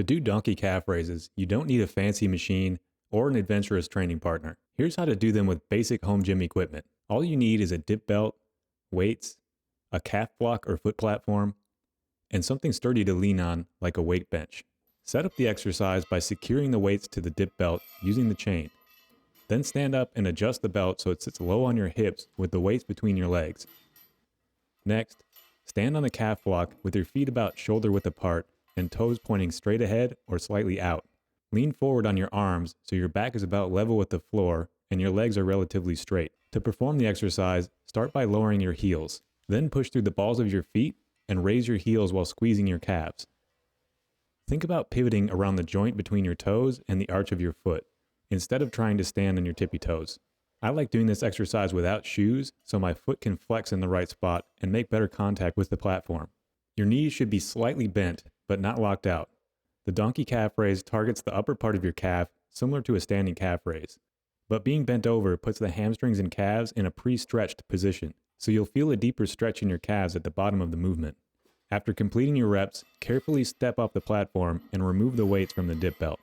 To do donkey calf raises, you don't need a fancy machine or an adventurous training partner. Here's how to do them with basic home gym equipment. All you need is a dip belt, weights, a calf block or foot platform, and something sturdy to lean on like a weight bench. Set up the exercise by securing the weights to the dip belt using the chain. Then stand up and adjust the belt so it sits low on your hips with the weights between your legs. Next, stand on the calf block with your feet about shoulder width apart and toes pointing straight ahead or slightly out. Lean forward on your arms so your back is about level with the floor and your legs are relatively straight. To perform the exercise, start by lowering your heels. Then push through the balls of your feet and raise your heels while squeezing your calves. Think about pivoting around the joint between your toes and the arch of your foot, instead of trying to stand on your tippy toes. I like doing this exercise without shoes so my foot can flex in the right spot and make better contact with the platform. Your knees should be slightly bent, but not locked out. The donkey calf raise targets the upper part of your calf, similar to a standing calf raise. But being bent over puts the hamstrings and calves in a pre-stretched position, so you'll feel a deeper stretch in your calves at the bottom of the movement. After completing your reps, carefully step off the platform and remove the weights from the dip belt.